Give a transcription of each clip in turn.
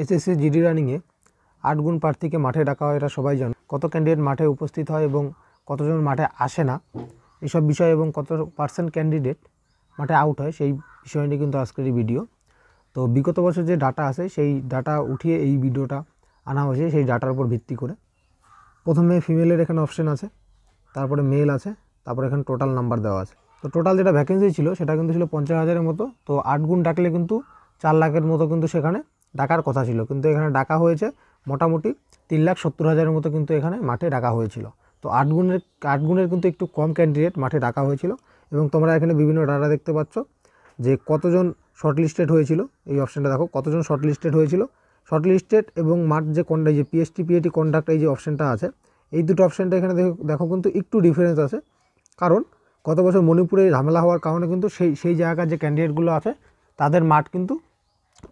SSC GD রানিংয়ে 8 গুণ প্রার্থীকে মাঠে ডাকা হয়, এটা সবাই জানে। কত ক্যান্ডিডেট মাঠে উপস্থিত হয় এবং কতজন মাঠে আসে না, এইসব বিষয় এবং কত পার্সেন্ট ক্যান্ডিডেট মাঠে আউট হয়, সেই বিষয় নিয়ে কিন্তু আজকের এই ভিডিও। তো বিগত বছর যে ডাটা আছে সেই ডাটা উঠিয়ে এই ভিডিওটা আনা হয়েছে, সেই ডাটার উপর ভিত্তি করে। প্রথমে ফিমেলের এখানে অপশন আছে, তারপরে মেল আছে, তারপরে এখানে টোটাল নাম্বার দেওয়া আছে। তো টোটাল যেটা ভ্যাকেন্সি ছিল সেটা কিন্তু ছিল 50,000-এর মতো। তো 8 গুণ ডাকলে কিন্তু 4 লাখের মতো কিন্তু সেখানে ডাকার কথা ছিল, কিন্তু এখানে ডাকা হয়েছে মোটামুটি 3,70,000-এর মতো কিন্তু এখানে মাঠে ডাকা হয়েছিল। তো 8 গুণের কিন্তু একটু কম ক্যান্ডিডেট মাঠে ডাকা হয়েছিল। এবং তোমরা এখানে বিভিন্ন ডাটা দেখতে পাচ্ছ যে কতজন শর্টলিস্টেড হয়েছিল। এই অপশানটা দেখো, কতজন শর্টলিস্টেড হয়েছিল। শর্টলিস্টেড এবং মাঠ যে কোনটা, যে পিএসটি পিএটি কন্ডাক্ট, এই যে অপশানটা আছে, এই দুটো অপশানটা এখানে দেখো কিন্তু একটু ডিফারেন্স আছে। কারণ গত বছর মণিপুরে ঝামেলা হওয়ার কারণে কিন্তু সেই জায়গার যে ক্যান্ডিডেটগুলো আছে তাদের মাঠ কিন্তু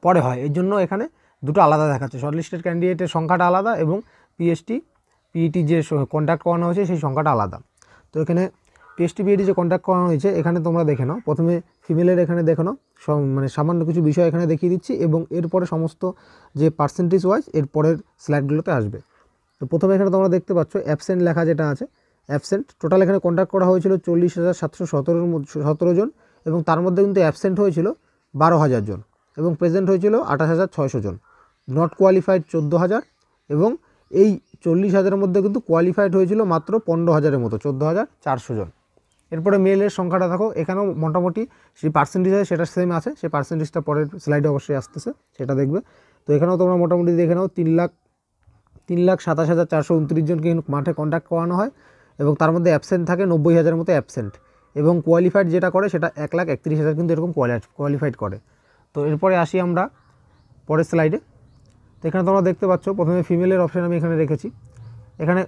পরে হয়, এই জন্য এখানে দুটো আলাদা দেখাচ্ছে। শর্টলিস্টেড ক্যান্ডিডেটের সংখ্যাটা আলাদা এবং পিএসটি পিইটি যে কন্ডাক্ট করানো হয়েছে সেই সংখ্যাটা আলাদা। তো এখানে পিএসটি পিইটি যে কন্ডাক্ট করানো হয়েছে এখানে তোমরা দেখে নাও। প্রথমে ফিমেলের এখানে দেখে নাও, মানে সামান্য কিছু বিষয় এখানে দেখিয়ে দিচ্ছি এবং এরপরে সমস্ত যে পার্সেন্টেজ ওয়াইজ এরপরের স্লাইডগুলোতে আসবে। তো প্রথমে এখানে তোমরা দেখতে পাচ্ছ অ্যাবসেন্ট লেখা যেটা আছে, অ্যাবসেন্ট টোটাল এখানে কন্ডাক্ট করা হয়েছিল 40,717 জন, এবং তার মধ্যে কিন্তু অ্যাবসেন্ট হয়েছিল 12,000 জন এবং প্রেজেন্ট হয়েছিল 28,600 জন। নট কোয়ালিফাইড 14,000 এবং এই 40,000-এর মধ্যে কিন্তু কোয়ালিফাইড হয়েছিল মাত্র 15,000-এর মতো, 14,400 জন। এরপরে মেলের সংখ্যাটা দেখো, এখানেও মোটামুটি সেই পার্সেন্টেজ আছে সেটা সেম আছে, সেই পার্সেন্টেজটা পরের স্লাইডে অবশ্যই আসতেছে, সেটা দেখবে। তো এখানেও তোমরা মোটামুটি দেখে নাও 3,27,429 জনকে মাঠে কন্ডাক্ট করানো হয় এবং তার মধ্যে অ্যাবসেন্ট থাকে 90,000-এর মতো অ্যাবসেন্ট, এবং কোয়ালিফাইড যেটা করে সেটা 1,31,000 কিন্তু এরকম কোয়ালিফাইড করে। তো এরপরে আসি আমরা পরের স্লাইডে। তো এখানে তোমরা দেখতে পাচ্ছ প্রথমে ফিমেলের অপশান আমি এখানে রেখেছি। এখানে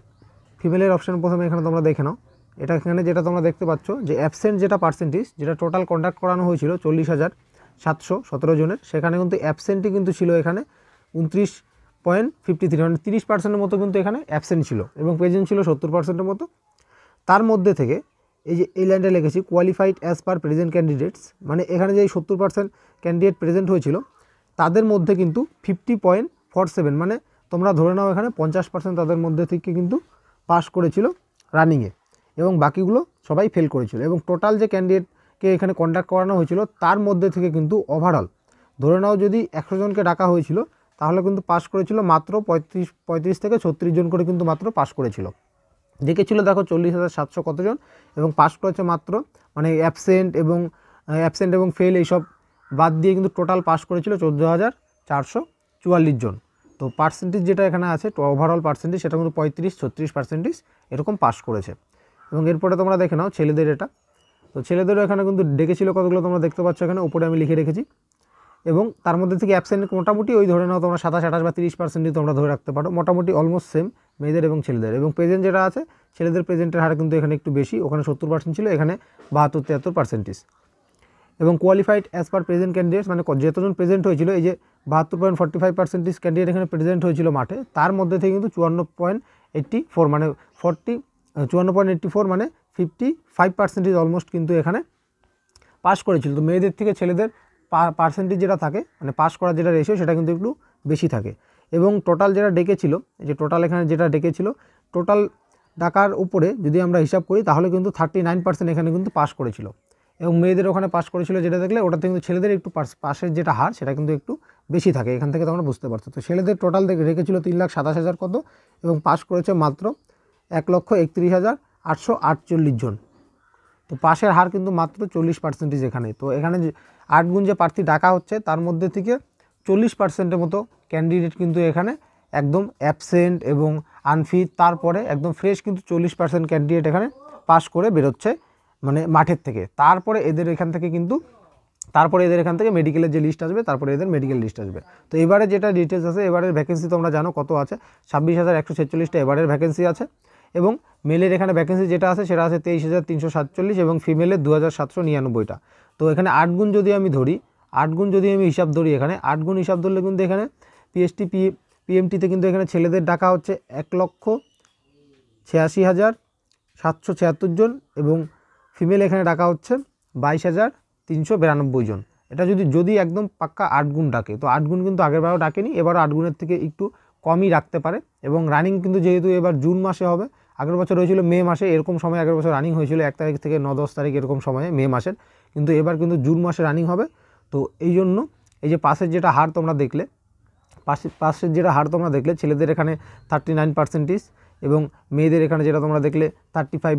ফিমেলের অপশান প্রথমে এখানে তোমরা দেখে নাও। এটা এখানে যেটা তোমরা দেখতে পাচ্ছ যে অ্যাবসেন্ট যেটা পার্সেন্টেজ, যেটা টোটাল কন্ডাক্ট করানো হয়েছিল 40,717 জনের, সেখানে কিন্তু অ্যাবসেন্টই কিন্তু ছিল এখানে 29.53, মানে 30%-এর মতো কিন্তু এখানে অ্যাবসেন্ট ছিল এবং প্রেজেন্ট ছিল 70%-এর মতো। তার মধ্যে থেকে এই যে এই লাইনটা লিখেছি qualified as per present candidates, মানে এখানে যে 70% ক্যান্ডিডেট প্রেজেন্ট হয়েছিল তাদের মধ্যে কিন্তু 50.47, মানে তোমরা ধরে নাও এখানে 50% তাদের মধ্যে থেকে কিন্তু পাস করেছিল রানিংয়ে এবং বাকিগুলো সবাই ফেল করেছিল। এবং টোটাল যে ক্যান্ডিডেটকে এখানে কন্ডাক্ট করানো হয়েছিল তার মধ্যে থেকে কিন্তু ওভারঅল ধরে নাও যদি 100 জনকে ডাকা হয়েছিল তাহলে কিন্তু পাস করেছিল মাত্র 35 থেকে 36 জন করে কিন্তু মাত্র পাস করেছিল। দেখেছিল দেখো 40,700 কতজন এবং পাস করেছে মাত্র, মানে অ্যাবসেন্ট এবং ফেল এইসব বাদ দিয়ে কিন্তু টোটাল পাস করেছিল 14,444 জন। তো পার্সেন্টেজ যেটা এখানে আছে ওভারঅল পার্সেন্টেজ সেটা কিন্তু 35-36% এরকম পাস করেছে। এবং এরপরে তোমরা দেখে নাও ছেলেদের এটা। তো ছেলেদেরও এখানে কিন্তু ডেকেছিল কতগুলো তোমরা দেখতে পাচ্ছ এখানে উপরে আমি লিখে রেখেছি, এবং তার মধ্যে থেকে অ্যাবসেন্ট মোটামুটি ওই ধরে নাও তোমরা 27-28 বা 30% তোমরা ধরে রাখতে পারো, মোটামুটি অলমোস্ট সেম মেয়েদের এবং ছেলেদের। এবং প্রেজেন্ট যেটা আছে ছেলেদের প্রেজেন্টের হার কিন্তু এখানে একটু বেশি, ওখানে 70% ছিল, এখানে 72-73%। এবং qualified as per present candidates, মানে যতজন প্রেজেন্ট হয়েছিল, এই যে 72.45% ক্যান্ডিডেট এখানে প্রেজেন্ট হয়েছিল মাঠে, তার মধ্যে থেকে কিন্তু 54.84, মানে 54.84 মানে 55% অলমোস্ট কিন্তু এখানে পাস করেছিল। তো মেয়েদের থেকে ছেলেদের পার্সেন্টেজ যেটা থাকে, মানে পাস করার যেটা রেশিও সেটা কিন্তু একটু বেশি থাকে। এবং টোটাল যেটা ডেকেছিল, যে টোটাল এখানে যেটা ডেকেছিল, টোটাল ডাকার উপরে যদি আমরা হিসাব করি তাহলে কিন্তু 39% এখানে কিন্তু পাস করেছিল এবং মেয়েদের ওখানে পাস করেছিল যেটা দেখলে, ওটাতে কিন্তু ছেলেদের একটু পাসের যেটা হার সেটা কিন্তু একটু বেশি থাকে, এখান থেকে তোমরা বুঝতে পারছো। তো ছেলেদের টোটাল রেখেছিল 3,27,000 কত এবং পাস করেছে মাত্র 1,31,848 জন। তো পাশের হার কিন্তু মাত্র 40% এখানে। তো এখানে 8 গুণ যে প্রার্থী ডাকা হচ্ছে তার মধ্যে থেকে 40%-এর মতো ক্যান্ডিডেট কিন্তু এখানে একদম অ্যাবসেন্ট এবং আনফিট, তারপরে একদম ফ্রেশ কিন্তু 40% ক্যান্ডিডেট এখানে পাস করে বেরোচ্ছে মানে মাঠের থেকে। তারপরে এদের এখান থেকে মেডিকেলের যে লিস্ট আসবে, তারপরে এদের মেডিকেল লিস্ট আসবে। তো এবারে যেটা ডিটেলস আছে, এবারের ভ্যাকেন্সি তোমরা জানো কত আছে, 26,146টা এবারের ভ্যাকেন্সি আছে। এবং মেলের এখানে ভ্যাকেন্সি যেটা আছে সেটা আছে 23,347 এবং ফিমেলের 2,799টা। তো এখানে 8 গুণ যদি আমি ধরি, 8 গুণ যদি আমি হিসাব ধরি, এখানে 8 গুণ হিসাব ধরলে কিন্তু এখানে পিএসটি পিএমটিতে কিন্তু এখানে ছেলেদের ডাকা হচ্ছে 1,86,776 জন এবং ফিমেল এখানে ডাকা হচ্ছে 22,392 জন। এটা যদি একদম পাক্কা 8 গুণ ডাকে, তো 8 গুণ কিন্তু আগেরবারও ডাকেনি, এবারও 8 গুণের থেকে একটু কমই রাখতে পারে। এবং রানিং কিন্তু যেহেতু এবার জুন মাসে হবে, আগের বছর হয়েছিল মে মাসে, এরকম সময় আগের বছর রানিং হয়েছিল 1 তারিখ থেকে 9-10 তারিখ এরকম সময়ে মে মাসের, কিন্তু এবার কিন্তু জুন মাসে রানিং হবে। তো এই জন্য এই যে পাশের যেটা হার তোমরা দেখলে, পাশের যেটা হার তোমরা দেখলে, ছেলেদের এখানে 39% এবং মেয়েদের এখানে যেটা তোমরা দেখলে 35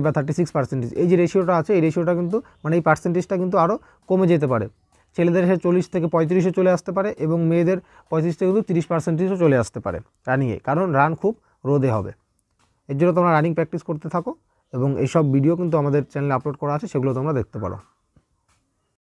বা 36%, এই যে রেশিওটা আছে, এই রেশিওটা কিন্তু মানে এই পার্সেন্টেজটা কিন্তু আরও কমে যেতে পারে। ছেলেদের এসে 40 থেকে 35-এ চলে আসতে পারে এবং মেয়েদের 35 থেকে কিন্তু 30%ও চলে আসতে পারে রানিংয়ে, কারণ রান খুব রোদে হবে। এর জন্য তোমরা রানিং প্র্যাকটিস করতে থাকো এবং এইসব ভিডিও কিন্তু আমাদের চ্যানেলে আপলোড করা আছে, সেগুলো তোমরা দেখতে পারো।